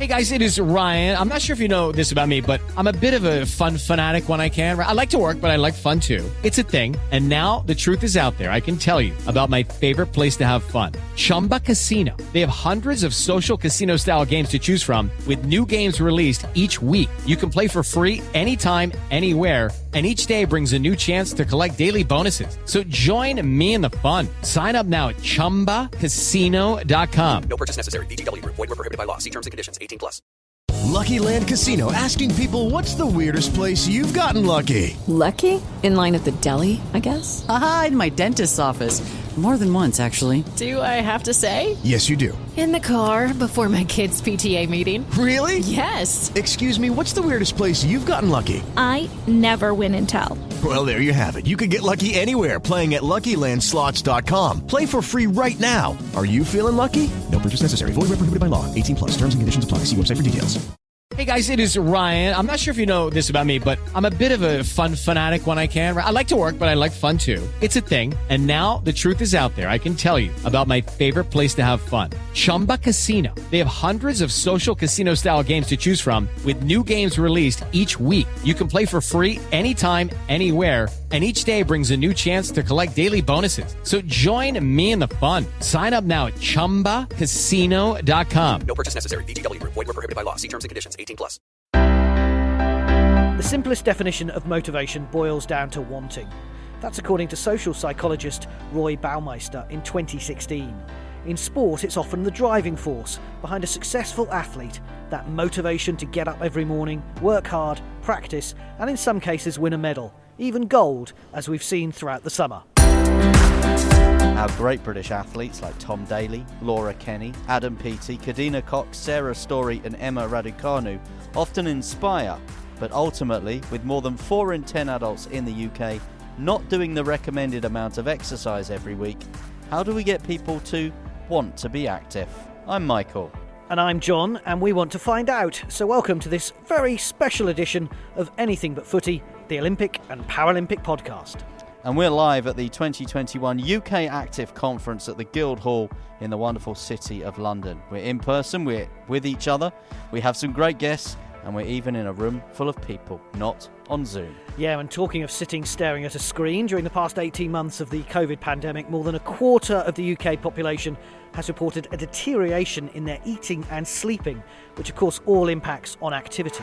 Hey guys, it is Ryan. I'm not sure if you know this about me, but I'm a bit of a fun fanatic when I can. I like to work, but I like fun too. It's a thing. And now the truth is out there. I can tell you about my favorite place to have fun. Chumba Casino. They have hundreds of social casino style games to choose from with new games released each week. You can play for free anytime, anywhere. And each day brings a new chance to collect daily bonuses. So join me in the fun. Sign up now at ChumbaCasino.com. No purchase necessary. VGW. Void where prohibited by law. See terms and conditions. 18+. Lucky Land Casino, asking people, what's the weirdest place you've gotten lucky? Lucky? In line at the deli, I guess? Aha, in my dentist's office. More than once, actually. Do I have to say? Yes, you do. In the car before my kids' PTA meeting. Really? Yes. Excuse me, what's the weirdest place you've gotten lucky? I never win and tell. Well, there you have it. You can get lucky anywhere, playing at LuckyLandSlots.com. Play for free right now. Are you feeling lucky? No purchase necessary. Void where prohibited by law. 18+. Terms and conditions apply. See website for details. Hey guys, it is Ryan. I'm not sure if you know this about me, but I'm a bit of a fun fanatic when I can. I like to work, but I like fun too. It's a thing. And now the truth is out there. I can tell you about my favorite place to have fun. Chumba Casino. They have hundreds of social casino style games to choose from with new games released each week. You can play for free anytime, anywhere. And each day brings a new chance to collect daily bonuses. So join me in the fun. Sign up now at ChumbaCasino.com. No purchase necessary. VGW. Void where prohibited by law. See terms and conditions. 18+. The simplest definition of motivation boils down to wanting. That's according to social psychologist Roy Baumeister in 2016. In sport, it's often the driving force behind a successful athlete, that motivation to get up every morning, work hard, practice, and in some cases win a medal, even gold, as we've seen throughout the summer. Our great British athletes like Tom Daley, Laura Kenny, Adam Peaty, Kadina Cox, Sarah Story and Emma Raducanu often inspire, but ultimately, with more than 4 in 10 adults in the UK not doing the recommended amount of exercise every week, how do we get people to want to be active? I'm Michael. And I'm John, and we want to find out. So welcome to this very special edition of Anything But Footy, the Olympic and Paralympic podcast. And we're live at the 2021 UK Active Conference at the Guildhall in the wonderful city of London. We're in person, we're with each other, we have some great guests, and we're even in a room full of people, not on Zoom. Yeah, and talking of sitting staring at a screen, during the past 18 months of the COVID pandemic, more than a quarter of the UK population has reported a deterioration in their eating and sleeping, which of course all impacts on activity.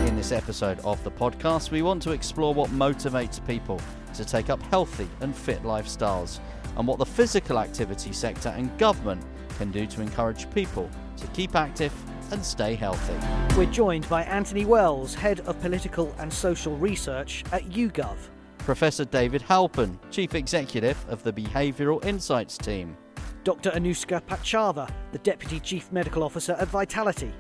In this episode of the podcast, we want to explore what motivates people to take up healthy and fit lifestyles, and what the physical activity sector and government can do to encourage people to keep active and stay healthy. We're joined by Anthony Wells, Head of Political and Social Research at YouGov. Professor David Halpin, Chief Executive of the Behavioural Insights Team. Dr. Anushka Pachava, the Deputy Chief Medical Officer at Vitality.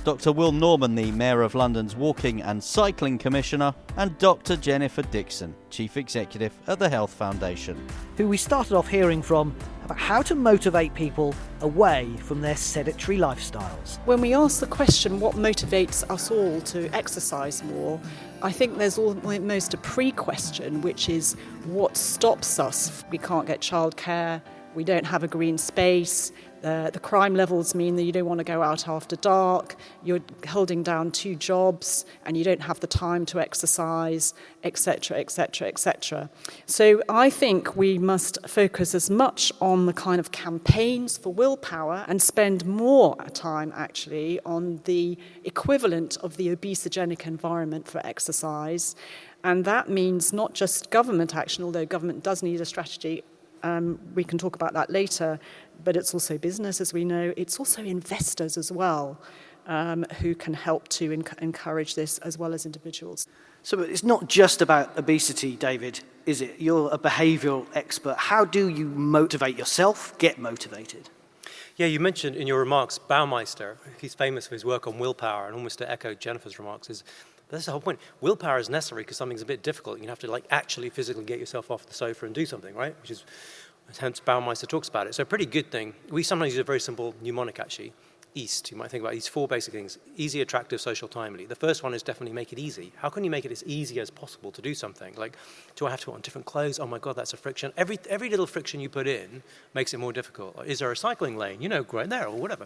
Dr. Will Norman, the Mayor of London's Walking and Cycling Commissioner, and Dr. Jennifer Dixon, Chief Executive at the Health Foundation. Who we started off hearing from about how to motivate people away from their sedentary lifestyles. When we ask the question, what motivates us all to exercise more, I think there's almost a pre-question, which is what stops us? We can't get childcare, we don't have a green space, the crime levels mean that you don't want to go out after dark, you're holding down 2 jobs and you don't have the time to exercise, etc., etc., etc. So I think we must focus as much on the kind of campaigns for willpower and spend more time actually on the equivalent of the obesogenic environment for exercise. And that means not just government action, although government does need a strategy. We can talk about that later, but it's also business, as we know. It's also investors as well, who can help to encourage this, as well as individuals. So it's not just about obesity, David, is it? You're a behavioural expert. How do you motivate yourself, get motivated? Yeah, you mentioned in your remarks Baumeister. He's famous for his work on willpower, and almost to echo Jennifer's remarks, that's the whole point. Willpower is necessary because something's a bit difficult. You have to actually physically get yourself off the sofa and do something, right? Which is, hence Baumeister talks about it. So a pretty good thing. We sometimes use a very simple mnemonic actually. EAST, you might think about these 4 basic things: easy, attractive, social, timely. The first one is definitely make it easy. How can you make it as easy as possible to do something? Like, do I have to put on different clothes? Oh my God, that's a friction. Every little friction you put in makes it more difficult. Is there a cycling lane? Right there, or whatever.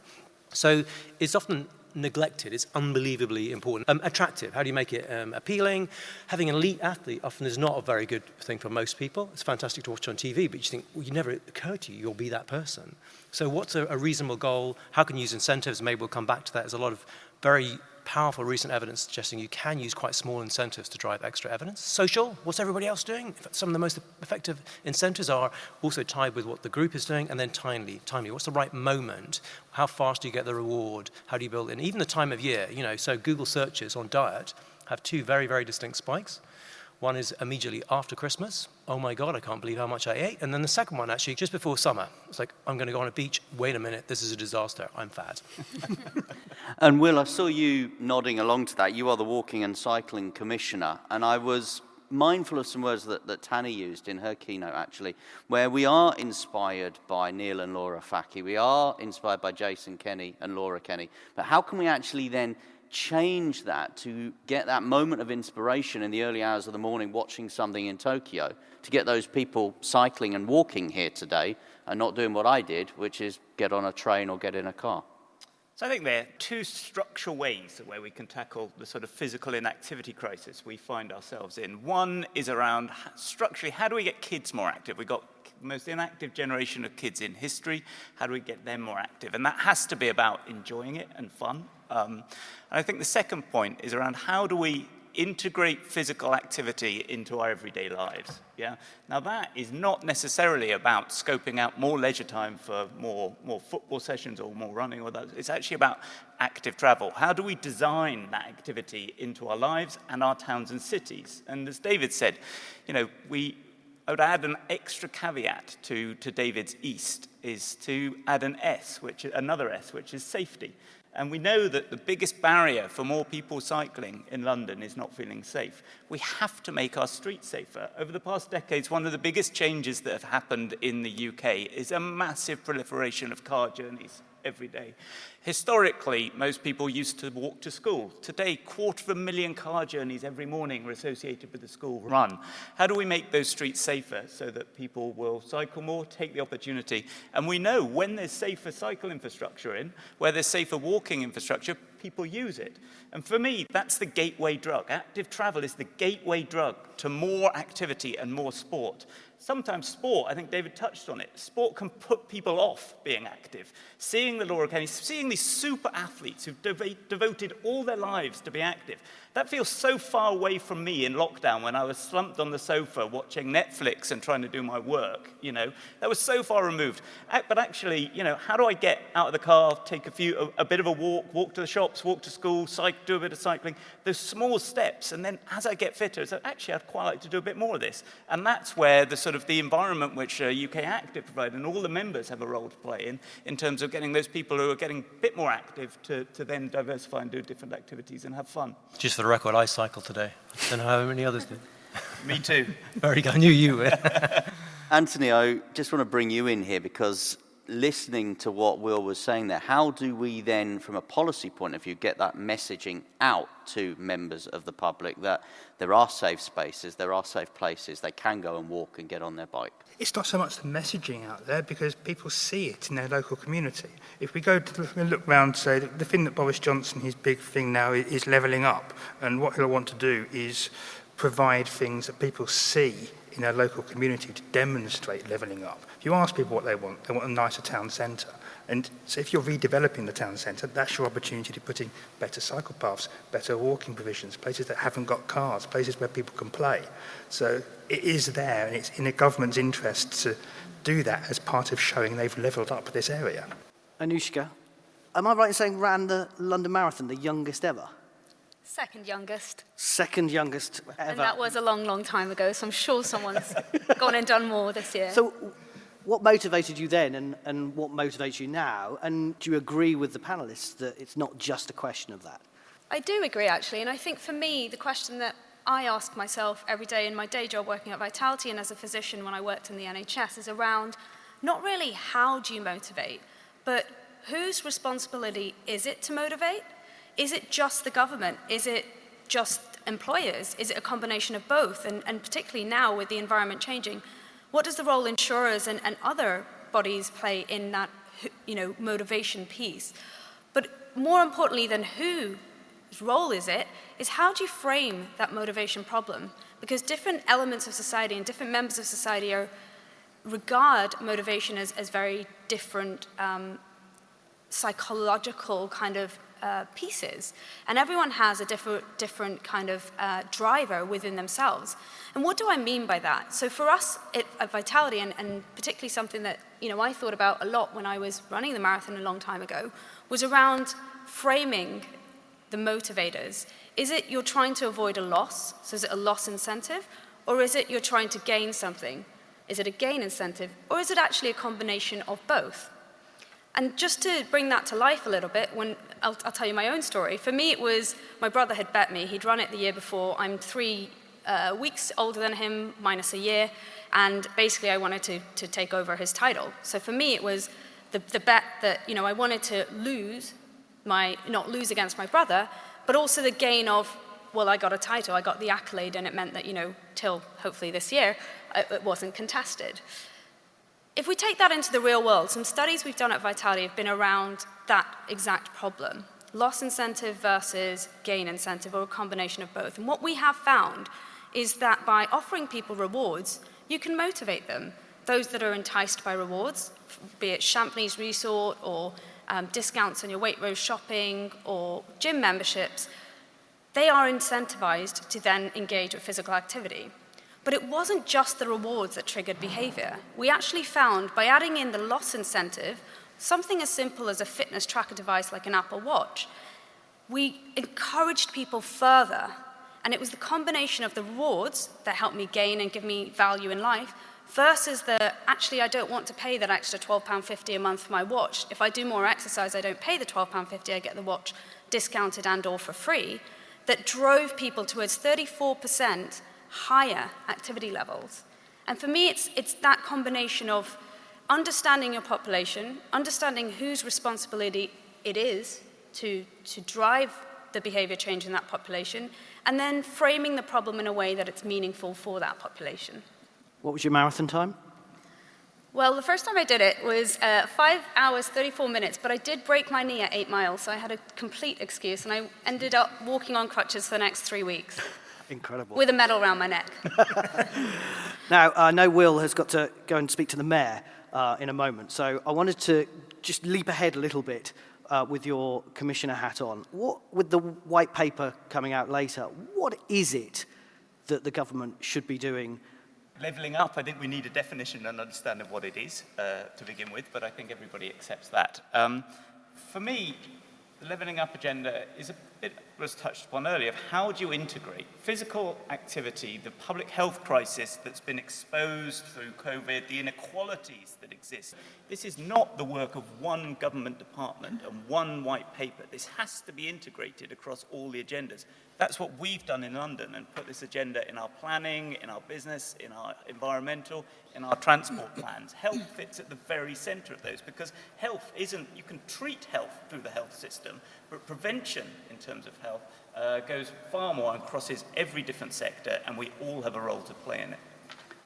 So it's often neglected. It's unbelievably important. Attractive. How do you make it appealing? Having an elite athlete often is not a very good thing for most people. It's fantastic to watch on TV, but you think, well, you never occurred to you, you'll be that person. So what's a reasonable goal? How can you use incentives? Maybe we'll come back to that. There's a lot of very powerful recent evidence suggesting you can use quite small incentives to drive extra evidence. Social, what's everybody else doing? Some of the most effective incentives are also tied with what the group is doing, and then timely. What's the right moment? How fast do you get the reward? How do you build it? And even the time of year, so Google searches on diet have two very, very distinct spikes. One is immediately after Christmas. Oh my God, I can't believe how much I ate. And then the second one, actually, just before summer. It's like, I'm going to go on a beach. Wait a minute, this is a disaster. I'm fat. And Will, I saw you nodding along to that. You are the Walking and Cycling Commissioner. And I was mindful of some words that Tanni used in her keynote, actually, where we are inspired by Neil and Laura Fackie. We are inspired by Jason Kenny and Laura Kenny. But how can we actually then change that to get that moment of inspiration in the early hours of the morning watching something in Tokyo, to get those people cycling and walking here today and not doing what I did, which is get on a train or get in a car? So I think there are two structural ways where we can tackle the sort of physical inactivity crisis we find ourselves in. One is around structurally, how do we get kids more active? We've got the most inactive generation of kids in history. How do we get them more active? And that has to be about enjoying it and fun. And I think the second point is around how do we integrate physical activity into our everyday lives. Yeah. Now that is not necessarily about scoping out more leisure time for more football sessions or more running or that. It's actually about active travel. How do we design that activity into our lives and our towns and cities? And as David said, I would add an extra caveat to David's East is to add another S, which is safety. And we know that the biggest barrier for more people cycling in London is not feeling safe. We have to make our streets safer. Over the past decades, one of the biggest changes that have happened in the UK is a massive proliferation of car journeys every day. Historically, most people used to walk to school. Today, 250,000 car journeys every morning are associated with the school run. How do we make those streets safer so that people will cycle more, take the opportunity? And we know when there's safer cycle infrastructure where there's safer walking infrastructure, people use it. And for me, that's the gateway drug. Active travel is the gateway drug to more activity and more sport. Sometimes sport, I think David touched on it, sport can put people off being active. Seeing the Laura Kenny, seeing these super athletes who've devoted all their lives to be active, that feels so far away from me in lockdown when I was slumped on the sofa watching Netflix and trying to do my work, That was so far removed. But actually, how do I get out of the car, take a bit of a walk to the shops, walk to school, do a bit of cycling, those small steps, and then as I get fitter, so actually I'd quite like to do a bit more of this. And that's where the environment which UK Active provide and all the members have a role to play in terms of getting those people who are getting a bit more active to then diversify and do different activities and have fun. Just for the record, I cycled today. I don't know how many others did. Me too. Very good. I knew you would. Anthony, I just want to bring you in here because listening to what Will was saying there, how do we then, from a policy point of view, get that messaging out to members of the public that there are safe spaces, there are safe places, they can go and walk and get on their bike? It's not so much the messaging out there because people see it in their local community. If we go to look round, say, the thing that Boris Johnson, his big thing now is levelling up, and what he'll want to do is provide things that people see in their local community to demonstrate levelling up. If you ask people what they want a nicer town centre. And so if you're redeveloping the town centre, that's your opportunity to put in better cycle paths, better walking provisions, places that haven't got cars, places where people can play. So it is there, and it's in the government's interest to do that as part of showing they've levelled up this area. Anushka, am I right in saying ran the London Marathon, the youngest ever? Second youngest. Second youngest ever. And that was a long, long time ago, so I'm sure someone's gone and done more this year. So what motivated you then and what motivates you now? And do you agree with the panellists that it's not just a question of that? I do agree, actually. And I think for me, the question that I ask myself every day in my day job working at Vitality and as a physician when I worked in the NHS is around not really how do you motivate, but whose responsibility is it to motivate? Is it just the government? Is it just employers? Is it a combination of both? And particularly now with the environment changing, what does the role insurers and other bodies play in that motivation piece? more importantly than whose role is it, is how do you frame that motivation problem? Because different elements of society and different members of society regard motivation as very different psychological kind of pieces. And everyone has a different kind of driver within themselves. And what do I mean by that? So for us at Vitality, and particularly something that I thought about a lot when I was running the marathon a long time ago, was around framing the motivators. Is it you're trying to avoid a loss? So is it a loss incentive? Or is it you're trying to gain something? Is it a gain incentive? Or is it actually a combination of both? And just to bring that to life a little bit, I'll tell you my own story. For me, it was my brother had bet me. He'd run it the year before. I'm 3 weeks older than him, minus a year. And basically, I wanted to take over his title. So for me, it was the bet that I wanted to not lose against my brother, but also the gain of, well, I got a title, I got the accolade, and it meant that, till hopefully this year, it wasn't contested. If we take that into the real world, some studies we've done at Vitality have been around that exact problem. Loss incentive versus gain incentive, or a combination of both. And what we have found is that by offering people rewards, you can motivate them. Those that are enticed by rewards, be it Champneys Resort or discounts on your Waitrose shopping or gym memberships, they are incentivized to then engage with physical activity. But it wasn't just the rewards that triggered behavior. We actually found, by adding in the loss incentive, something as simple as a fitness tracker device like an Apple Watch, we encouraged people further. And it was the combination of the rewards that helped me gain and give me value in life versus actually, I don't want to pay that extra £12.50 a month for my watch. If I do more exercise, I don't pay the £12.50, I get the watch discounted and or for free, that drove people towards 34% higher activity levels. And for me, it's that combination of understanding your population, understanding whose responsibility it is to drive the behavior change in that population, and then framing the problem in a way that it's meaningful for that population. What was your marathon time? Well, the first time I did it was 5 hours, 34 minutes, but I did break my knee at 8 miles, so I had a complete excuse, and I ended up walking on crutches for the next 3 weeks. Incredible. With a medal around my neck. Now, I know Will has got to go and speak to the mayor in a moment, so I wanted to just leap ahead a little bit with your commissioner hat on. With the white paper coming out later, what is it that the government should be doing? Levelling up, I think we need a definition and understanding of what it is to begin with, but I think everybody accepts that. For me, the levelling up agenda is it was touched upon earlier, of how do you integrate physical activity, the public health crisis that's been exposed through COVID, the inequalities that exist. This is not the work of one government department and one white paper. This has to be integrated across all the agendas. That's what we've done in London, and put this agenda in our planning, in our business, in our environmental, in our transport plans. Health fits at the very centre of those, because health isn't, you can treat health through the health system, but prevention in terms of health goes far more and crosses every different sector, and we all have a role to play in it.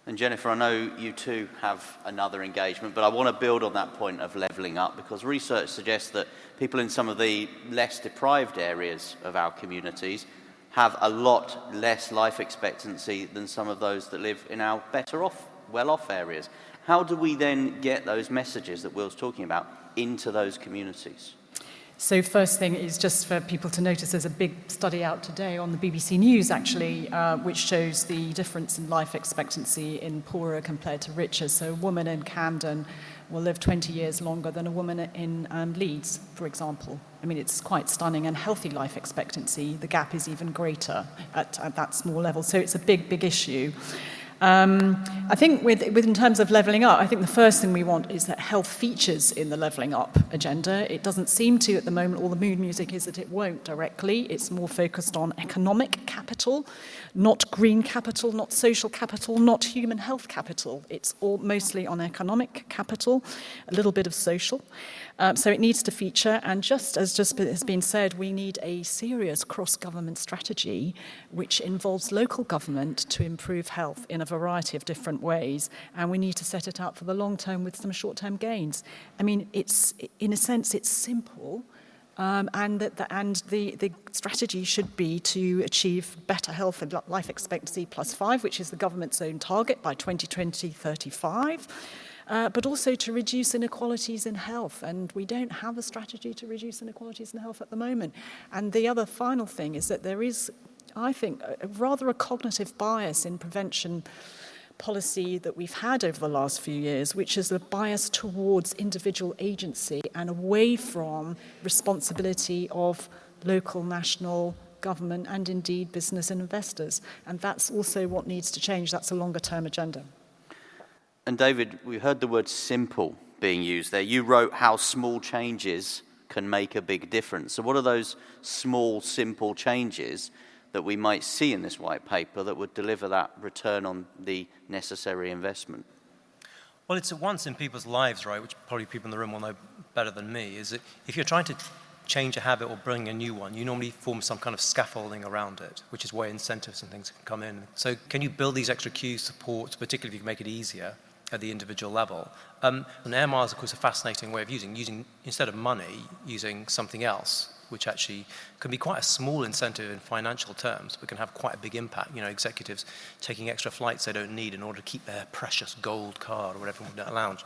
And Jennifer, I know you too have another engagement, but I want to build on that point of levelling up, because research suggests that people in some of the less deprived areas of our communities have a lot less life expectancy than some of those that live in our better off, well-off areas. How do we then get those messages that Will's talking about into those communities? So first thing is just for people to notice there's a big study out today on the BBC News, actually, which shows the difference in life expectancy in poorer compared to richer. So a woman in Camden will live 20 years longer than a woman in Leeds, for example. I mean, it's quite stunning. And healthy life expectancy, the gap is even greater at that small level. So it's a big, big issue. I think with in terms of levelling up, I think the first thing we want is that health features in the levelling up agenda. It doesn't seem to at the moment. All the mood music is that it won't directly. It's more focused on economic capital, not green capital, not social capital, not human health capital. It's all mostly on economic capital, a little bit of social. So it needs to feature, and just as just has been said, we need a serious cross-government strategy which involves local government to improve health in a variety of different ways, and we need to set it up for the long term with some short-term gains. I mean, it's in a sense, it's simple, And the strategy should be to achieve better health and life expectancy +5, which is the government's own target by 2035, but also to reduce inequalities in health. And we don't have a strategy to reduce inequalities in health at the moment. And the other final thing is that there is, I think, rather a cognitive bias in prevention policy that we've had over the last few years, which is a bias towards individual agency and away from responsibility of local, national government and indeed business and investors. And that's also what needs to change. That's a longer term agenda. And David, we heard the word simple being used there. You wrote how small changes can make a big difference. So what are those small, simple changes that we might see in this white paper that would deliver that return on the necessary investment? Well, it's at once in people's lives, right, which probably people in the room will know better than me, is that if you're trying to change a habit or bring a new one, you normally form some kind of scaffolding around it, which is where incentives and things can come in. So can you build these extra cues, supports, particularly if you can make it easier at the individual level? And air miles, of course, a fascinating way of using instead of money, using something else, which actually can be quite a small incentive in financial terms, but can have quite a big impact. You know, executives taking extra flights they don't need in order to keep their precious gold card or whatever in a lounge.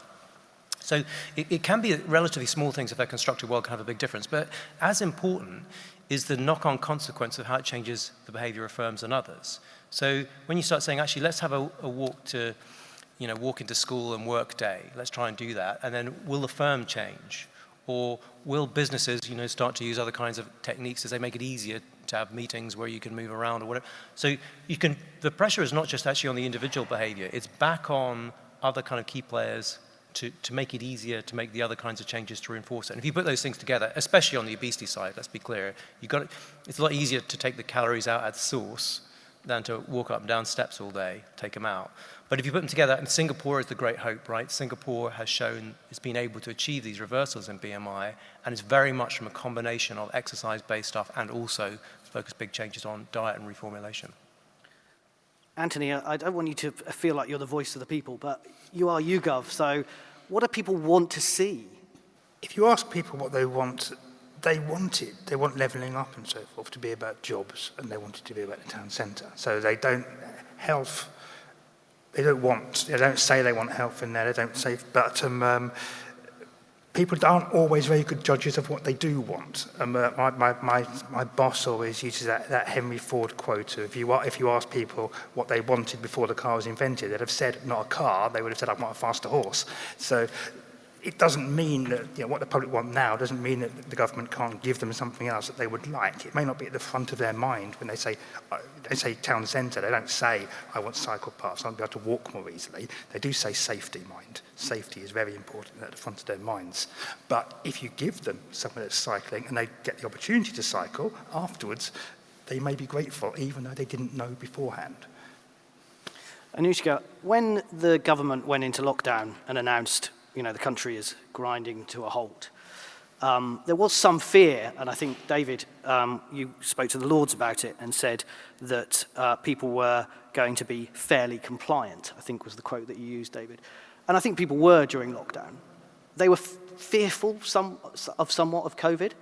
So it can be relatively small things if they're constructed well, can have a big difference. But as important is the knock-on consequence of how it changes the behavior of firms and others. So when you start saying, actually, let's have a walk into school and work day, let's try and do that, and then will the firm change? Or will businesses, start to use other kinds of techniques as they make it easier to have meetings where you can move around or whatever? So the pressure is not just actually on the individual behavior, it's back on other kind of key players to make it easier to make the other kinds of changes to reinforce it. And if you put those things together, especially on the obesity side, let's be clear, it's a lot easier to take the calories out at source than to walk up and down steps all day, take them out. But if you put them together, and Singapore is the great hope, right? Singapore has shown it's been able to achieve these reversals in BMI, and it's very much from a combination of exercise-based stuff and also focus big changes on diet and reformulation. Anthony, I don't want you to feel like you're the voice of the people, but you are YouGov, so what do people want to see? If you ask people what they want it. They want levelling up and so forth to be about jobs, and they want it to be about the town centre. So they don't say they want health in there, they don't say, but people aren't always very good judges of what they do want. My boss always uses that Henry Ford quote of, if you ask people what they wanted before the car was invented, they'd have said not a car, they would have said I want a faster horse. So it doesn't mean that what the public want now doesn't mean that the government can't give them something else that they would like. It may not be at the front of their mind when they say town centre. They don't say, I want cycle paths, I want to be able to walk more easily. They do say safety mind. Safety is very important at the front of their minds. But if you give them someone that's cycling and they get the opportunity to cycle, afterwards they may be grateful even though they didn't know beforehand. Anushka, when the government went into lockdown and announced the country is grinding to a halt, there was some fear, and I think, David, you spoke to the Lords about it and said that people were going to be fairly compliant, I think was the quote that you used, David. And I think people were during lockdown. They were fearful somewhat of COVID.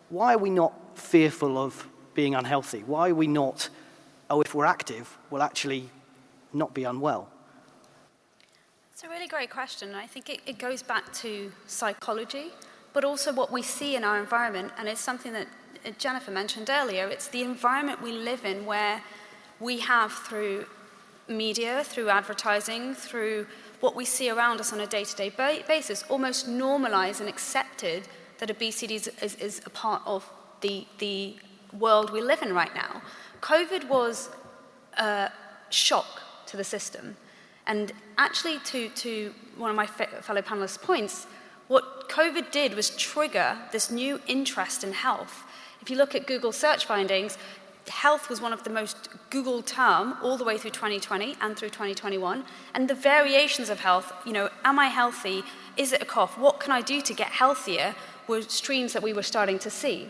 Why are we not fearful of being unhealthy? Why are we not, if we're active, we'll actually not be unwell? It's a really great question, and I think it goes back to psychology, but also what we see in our environment, and it's something that Jennifer mentioned earlier. It's the environment we live in where we have, through media, through advertising, through what we see around us on a day-to-day basis, almost normalized and accepted that obesity is a part of the world we live in right now. COVID was a shock to the system. And actually, to one of my fellow panelists' points, what COVID did was trigger this new interest in health. If you look at Google search findings, health was one of the most Googled terms all the way through 2020 and through 2021. And the variations of health, am I healthy? Is it a cough? What can I do to get healthier? Were streams that we were starting to see.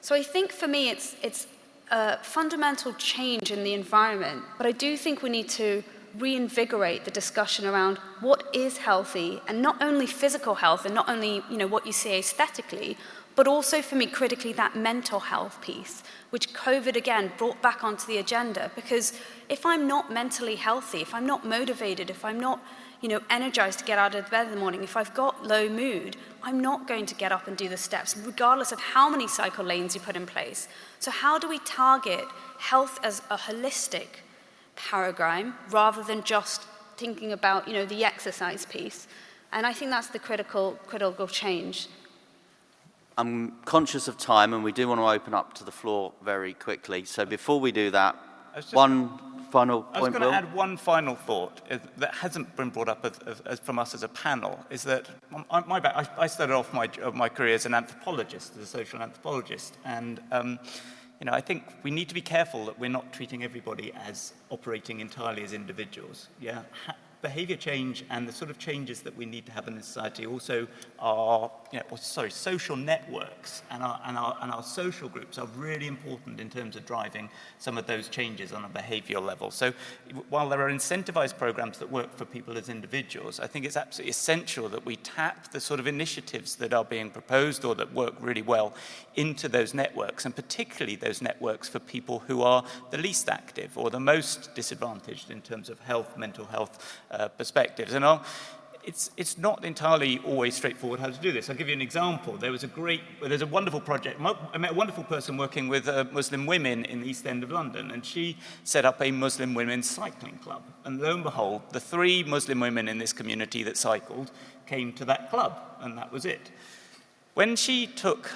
So I think for me, it's a fundamental change in the environment. But I do think we need to reinvigorate the discussion around what is healthy, and not only physical health and not only what you see aesthetically, but also for me, critically, that mental health piece, which COVID again brought back onto the agenda. Because if I'm not mentally healthy, if I'm not motivated, if I'm not energized to get out of bed in the morning, if I've got low mood, I'm not going to get up and do the steps, regardless of how many cycle lanes you put in place. So how do we target health as a holistic paradigm rather than just thinking about, the exercise piece? And I think that's the critical change. I'm conscious of time, and we do want to open up to the floor very quickly. So before we do that, one final point, I was going to add one final thought that hasn't been brought up from us as a panel, is that I started off my career as an anthropologist, as a social anthropologist, and I think we need to be careful that we're not treating everybody as operating entirely as individuals. Yeah, behaviour change and the sort of changes that we need to have in society also are, social networks and our social groups are really important in terms of driving some of those changes on a behavioural level. So while there are incentivised programmes that work for people as individuals, I think it's absolutely essential that we tap the sort of initiatives that are being proposed or that work really well into those networks, and particularly those networks for people who are the least active or the most disadvantaged in terms of health, mental health perspectives. And it's not entirely always straightforward how to do this. I'll give you an example. There's a wonderful project. I met a wonderful person working with Muslim women in the East End of London, and she set up a Muslim women's cycling club. And lo and behold, the 3 Muslim women in this community that cycled came to that club, and that was it. When she took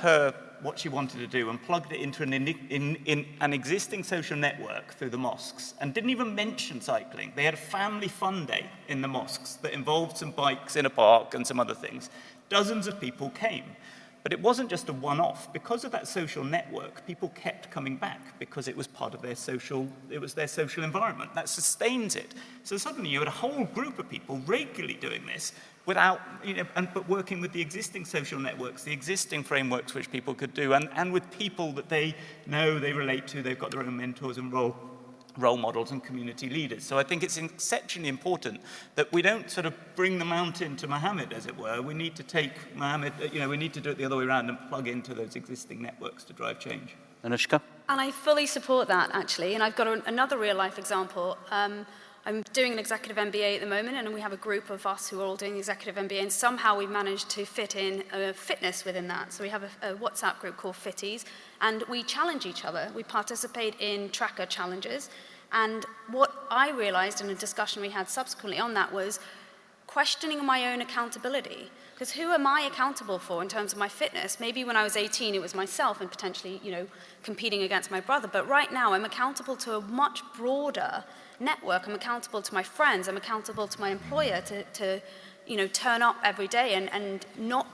what she wanted to do and plugged it into an existing social network through the mosques, and didn't even mention cycling. They had a family fun day in the mosques that involved some bikes in a park and some other things. Dozens of people came. But it wasn't just a one-off. Because of that social network, people kept coming back because it was part of their social environment. That sustains it. So suddenly you had a whole group of people regularly doing this without, but working with the existing social networks, the existing frameworks which people could do, and with people that they know, they relate to, they've got their own mentors and role models and community leaders. So I think it's exceptionally important that we don't sort of bring the mountain to Mohammed, as it were. We need to take Mohammed, we need to do it the other way around and plug into those existing networks to drive change. Anushka? And I fully support that, actually. And I've got another real-life example. I'm doing an executive MBA at the moment, and we have a group of us who are all doing the executive MBA, and somehow we've managed to fit in fitness within that. So we have a WhatsApp group called Fitties, and we challenge each other. We participate in tracker challenges, and what I realised in a discussion we had subsequently on that was questioning my own accountability. Because who am I accountable for in terms of my fitness? Maybe when I was 18, it was myself and potentially, competing against my brother. But right now, I'm accountable to a much broader network. I'm accountable to my friends. I'm accountable to my employer to turn up every day and not,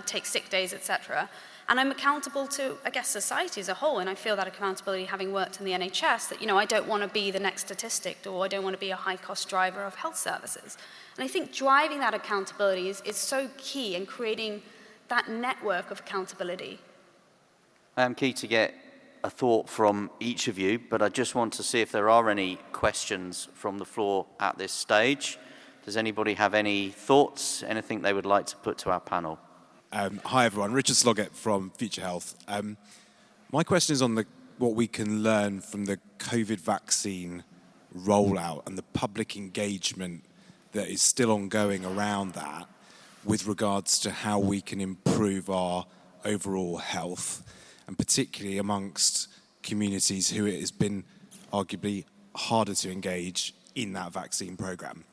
take sick days, etc. And I'm accountable to, I guess, society as a whole. And I feel that accountability, having worked in the NHS, that, I don't want to be the next statistic, or I don't want to be a high-cost driver of health services. And I think driving that accountability is so key in creating that network of accountability. I am keen to get a thought from each of you, but I just want to see if there are any questions from the floor at this stage. Does anybody have any thoughts, anything they would like to put to our panel? Hi everyone, Richard Sloggett from Future Health. My question is on what we can learn from the COVID vaccine rollout and the public engagement that is still ongoing around that with regards to how we can improve our overall health, and particularly amongst communities who it has been arguably harder to engage in that vaccine programme.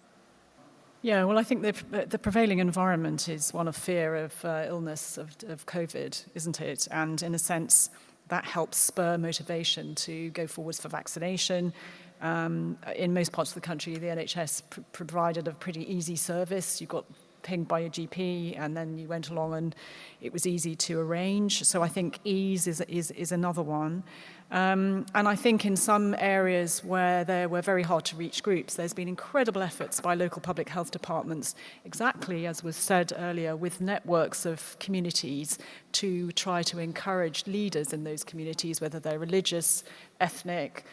Yeah, well, I think the prevailing environment is one of fear of illness, of COVID, isn't it? And in a sense, that helps spur motivation to go forwards for vaccination. In most parts of the country, the NHS provided a pretty easy service. You got pinged by your GP, and then you went along and it was easy to arrange. So I think ease is another one. And I think in some areas where there were very hard to reach groups, there's been incredible efforts by local public health departments, exactly as was said earlier, with networks of communities to try to encourage leaders in those communities, whether they're religious, ethnic,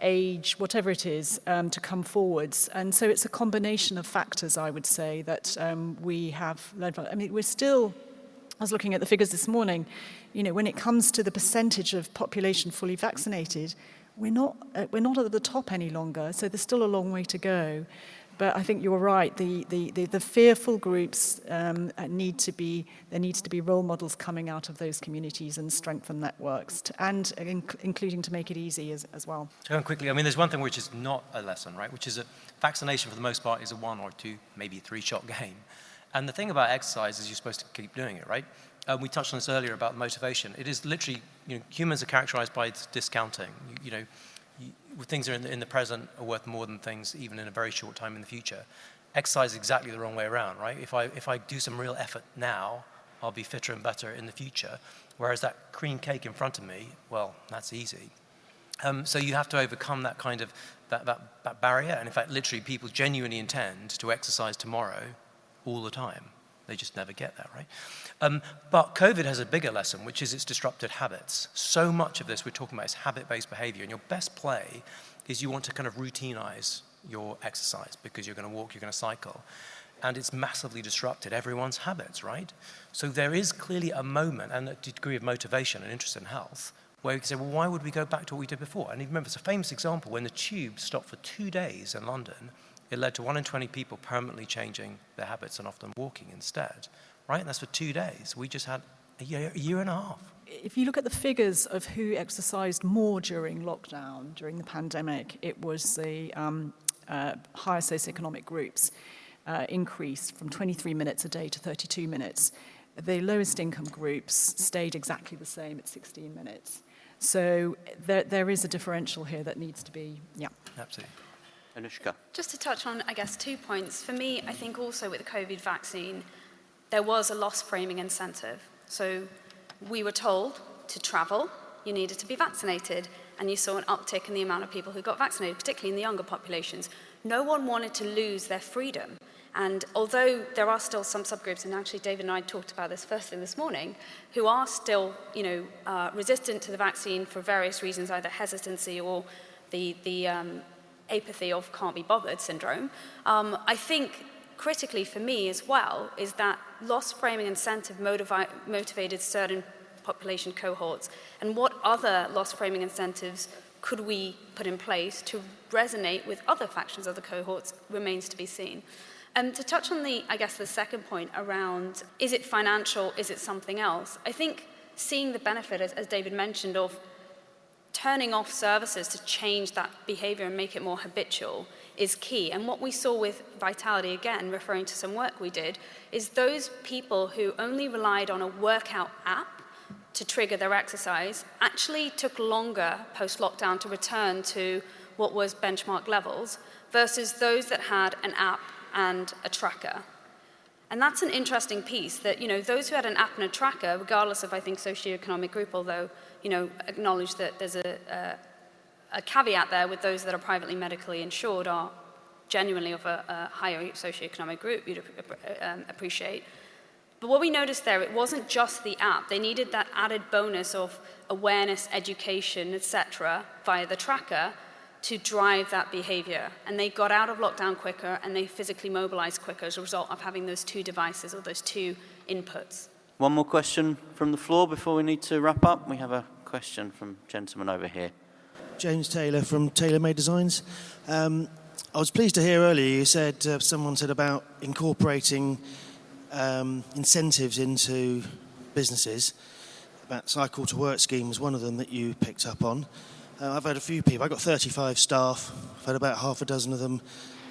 age, whatever it is, to come forwards. And so it's a combination of factors, I would say, that we have learned from. I mean, we're still I was looking at the figures this morning. When it comes to the percentage of population fully vaccinated, we're not at the top any longer. So there's still a long way to go. But I think you're right. The fearful groups there needs to be role models coming out of those communities and strengthen networks, including to make it easy as well. Going quickly, I mean, there's one thing which is not a lesson, right? Which is that vaccination for the most part is a 1 or 2, maybe 3-shot game. And the thing about exercise is you're supposed to keep doing it, right? We touched on this earlier about motivation. It is literally, humans are characterized by discounting. Things are in the present are worth more than things even in a very short time in the future. Exercise is exactly the wrong way around, right? If I do some real effort now, I'll be fitter and better in the future. Whereas that cream cake in front of me, well, that's easy. So you have to overcome that kind of that barrier. And in fact, literally, people genuinely intend to exercise tomorrow all the time. They just never get that, right? But COVID has a bigger lesson, which is it's disrupted habits. So much of this we're talking about is habit-based behavior. And your best play is you want to kind of routinize your exercise because you're going to walk, you're going to cycle. And it's massively disrupted everyone's habits, right? So there is clearly a moment and a degree of motivation and interest in health where you can say, well, why would we go back to what we did before? And you remember, it's a famous example when the tube stopped for 2 days in London. It led to 1 in 20 people permanently changing their habits and often walking instead, right? And that's for 2 days. We just had a year and a half. If you look at the figures of who exercised more during lockdown, during the pandemic, it was the higher socioeconomic groups increased from 23 minutes a day to 32 minutes. The lowest income groups stayed exactly the same at 16 minutes. So there is a differential here that needs to be, Absolutely. Anushka. Just to touch on, I guess, 2 points. For me, I think also with the COVID vaccine, there was a loss framing incentive. So we were told to travel, you needed to be vaccinated, and you saw an uptick in the amount of people who got vaccinated, particularly in the younger populations. No one wanted to lose their freedom. And although there are still some subgroups, and actually David and I talked about this first thing this morning, who are still, resistant to the vaccine for various reasons, either hesitancy or the apathy of can't be bothered syndrome, I think critically for me as well is that loss framing incentive motivated certain population cohorts, and what other loss framing incentives could we put in place to resonate with other factions of the cohorts remains to be seen. To touch on the second point around, is it financial, is it something else? I think seeing the benefit, as David mentioned, of turning off services to change that behavior and make it more habitual is key. And what we saw with Vitality, again, referring to some work we did, is those people who only relied on a workout app to trigger their exercise actually took longer post-lockdown to return to what was benchmark levels versus those that had an app and a tracker. And that's an interesting piece that, those who had an app and a tracker, regardless of, I think, socioeconomic group, although, acknowledge that there's a caveat there with those that are privately medically insured are genuinely of a higher socioeconomic group, you'd appreciate. But what we noticed there, it wasn't just the app. They needed that added bonus of awareness, education, etc., via the tracker to drive that behavior. And they got out of lockdown quicker and they physically mobilized quicker as a result of having those two devices or those two inputs. One more question from the floor before we need to wrap up. We have a question from a gentleman over here. James Taylor from Taylor Made Designs. I was pleased to hear earlier you said, someone said about incorporating incentives into businesses. About cycle to work scheme was one of them that you picked up on. I've had a few people, I've got 35 staff, I've had about half a dozen of them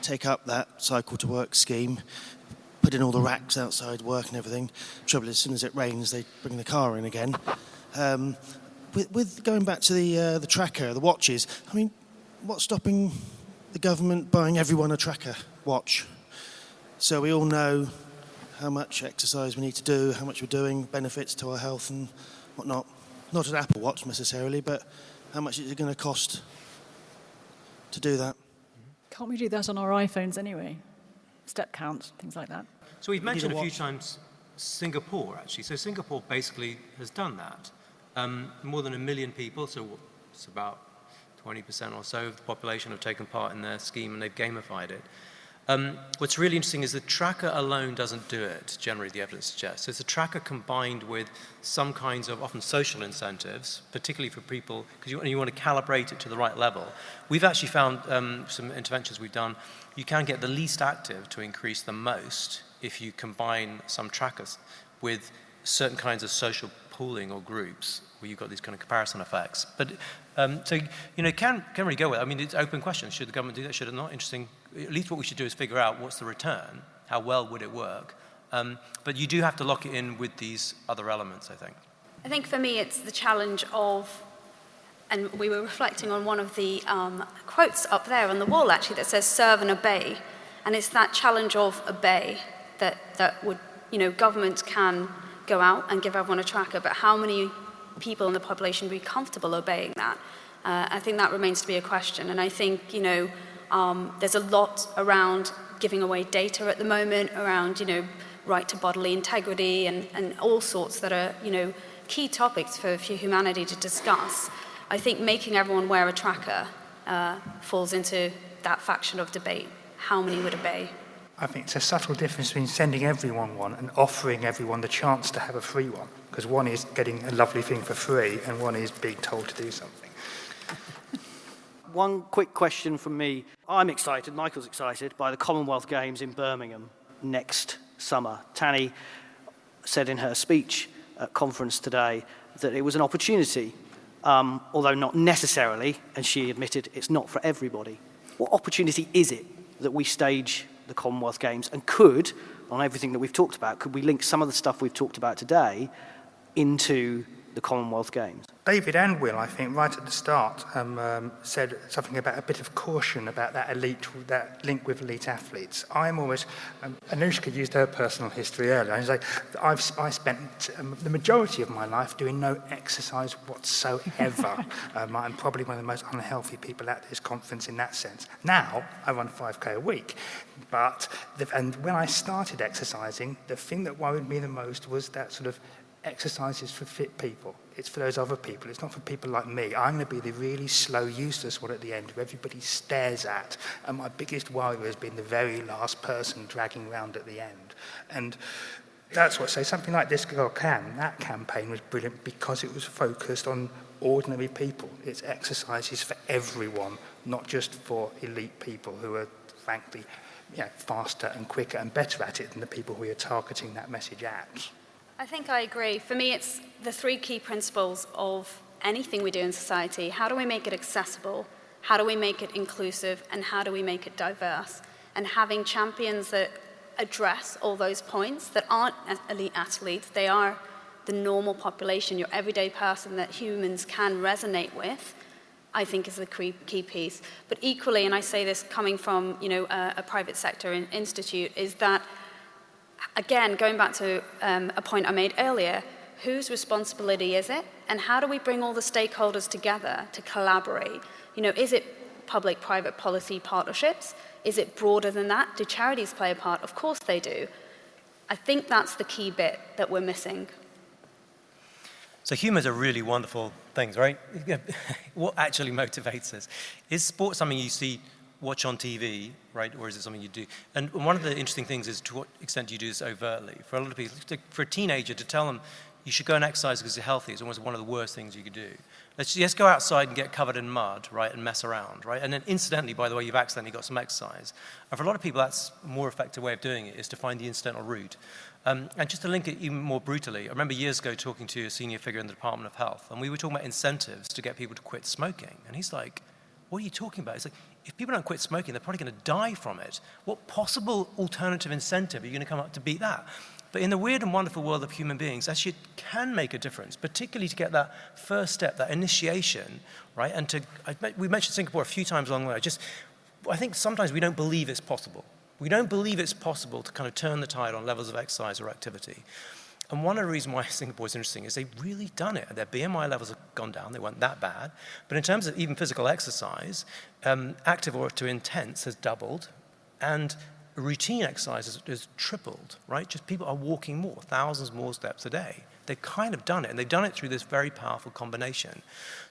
take up that cycle to work scheme, put in all the racks outside work and everything. Trouble is, as soon as it rains, they bring the car in again. With going back to the tracker, the watches, I mean, what's stopping the government buying everyone a tracker watch? So we all know how much exercise we need to do, how much we're doing, benefits to our health and whatnot. Not an Apple Watch necessarily, but how much is it going to cost to do that? Can't we do that on our iPhones anyway? Step count, things like that. So we've mentioned a few times Singapore, actually. So Singapore basically has done that. More than 1 million people, so it's about 20% or so of the population have taken part in their scheme and they've gamified it. What's really interesting is the tracker alone doesn't do it, generally, the evidence suggests. So it's a tracker combined with some kinds of often social incentives, particularly for people, because you want to calibrate it to the right level. We've actually found some interventions we've done, you can get the least active to increase the most if you combine some trackers with certain kinds of social pooling or groups where you've got these kind of comparison effects. But so, can really go with it. I mean, it's open question. Should the government do that? Should it not? Interesting. At least what we should do is figure out what's the return, how well would it work. But you do have to lock it in with these other elements, I think. I think for me it's the challenge of, and we were reflecting on one of the quotes up there on the wall actually that says serve and obey. And it's that challenge of obey that would, government can go out and give everyone a tracker, but how many people in the population would be comfortable obeying that? I think that remains to be a question. And I think, there's a lot around giving away data at the moment, around, right to bodily integrity and all sorts that are, key topics for humanity to discuss. I think making everyone wear a tracker falls into that faction of debate. How many would obey? I think it's a subtle difference between sending everyone one and offering everyone the chance to have a free one, because one is getting a lovely thing for free and one is being told to do something. One quick question from me. I'm excited, Michael's excited, by the Commonwealth Games in Birmingham next summer. Tanni said in her speech at conference today that it was an opportunity, although not necessarily, and she admitted it's not for everybody. What opportunity is it that we stage the Commonwealth Games, and could, on everything that we've talked about, could we link some of the stuff we've talked about today into the Commonwealth Games? David and Will, I think, right at the start, said something about a bit of caution about that link with elite athletes. I'm always, Anushka used her personal history earlier, and like, I spent the majority of my life doing no exercise whatsoever. I'm probably one of the most unhealthy people at this conference in that sense. Now, I run 5K a week, and when I started exercising, the thing that worried me the most was that sort of exercise is for fit people. It's for those other people. It's not for people like me. I'm going to be the really slow, useless one at the end who everybody stares at. And my biggest worry has been the very last person dragging around at the end. And that's what, so something like This Girl Can, that campaign was brilliant because it was focused on ordinary people. It's exercises for everyone, not just for elite people who are, frankly, faster and quicker and better at it than the people who are targeting that message at. I think I agree. For me, it's the three key principles of anything we do in society. How do we make it accessible? How do we make it inclusive? And how do we make it diverse? And having champions that address all those points that aren't elite athletes, they are the normal population, your everyday person that humans can resonate with, I think is the key piece. But equally, and I say this coming from a private sector institute, is that again, going back to a point I made earlier, whose responsibility is it? And how do we bring all the stakeholders together to collaborate? Is it public-private policy partnerships? Is it broader than that? Do charities play a part? Of course they do. I think that's the key bit that we're missing. So humors are really wonderful things, right? What actually motivates us? Is sport something you watch on TV, right, or is it something you do? And one of the interesting things is to what extent do you do this overtly? For a lot of people, for a teenager to tell them you should go and exercise because you're healthy is almost one of the worst things you could do. Let's just go outside and get covered in mud, right, and mess around, right? And then incidentally, by the way, you've accidentally got some exercise. And for a lot of people, that's a more effective way of doing it, is to find the incidental route. And just to link it even more brutally, I remember years ago talking to a senior figure in the Department of Health, and we were talking about incentives to get people to quit smoking. And he's like, what are you talking about? It's like, if people don't quit smoking, they're probably going to die from it. What possible alternative incentive are you going to come up to beat that? But in the weird and wonderful world of human beings, actually it can make a difference, particularly to get that first step, that initiation, right? And we mentioned Singapore a few times along the way. I think sometimes we don't believe it's possible. We don't believe it's possible to kind of turn the tide on levels of exercise or activity. And one of the reasons why Singapore is interesting is they've really done it. Their BMI levels have gone down. They weren't that bad. But in terms of even physical exercise, active or to intense has doubled, and routine exercise has tripled, right? Just people are walking more, thousands more steps a day. They've kind of done it, and they've done it through this very powerful combination.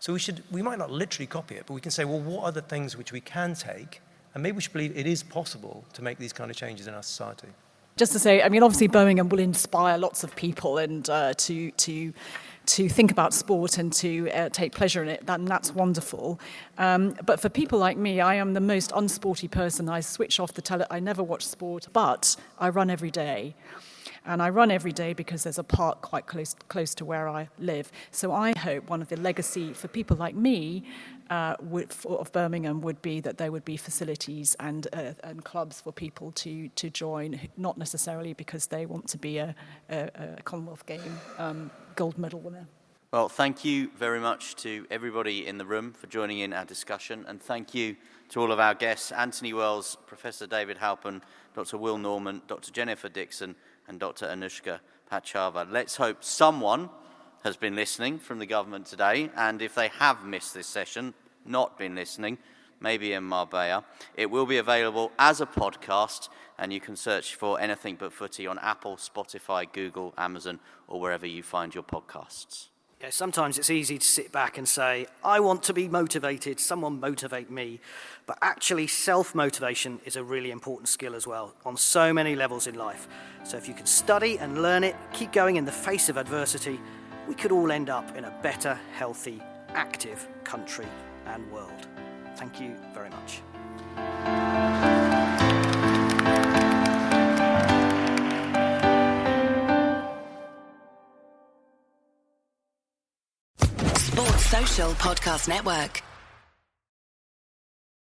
So we might not literally copy it, but we can say, well, what are the things which we can take And maybe we should believe it is possible to make these kind of changes in our society. Just to say, I mean, obviously Birmingham will inspire lots of people and to think about sport and to take pleasure in it, and that's wonderful. But for people like me, I am the most unsporty person. I switch off the I never watch sport, but I run every day. And I run every day because there's a park quite close to where I live. So I hope one of the legacy for people like me of Birmingham would be that there would be facilities and clubs for people to join, not necessarily because they want to be a Commonwealth Game gold medal winner. Well, thank you very much to everybody in the room for joining in our discussion, and thank you to all of our guests, Anthony Wells, Professor David Halpern, Dr. Will Norman, Dr. Jennifer Dixon, and Dr. Anushka Pachava. Let's hope someone has been listening from the government today, and if they have missed this session, not been listening, maybe in Marbella, it will be available as a podcast, and you can search for Anything But Footy on Apple, Spotify, Google, Amazon, or wherever you find your podcasts. Yeah, sometimes it's easy to sit back and say, I want to be motivated, someone motivate me. But actually, self-motivation is a really important skill as well, on so many levels in life. So if you can study and learn it, keep going in the face of adversity, we could all end up in a better, healthy, active country and world. Thank you very much. Sports Social Podcast Network.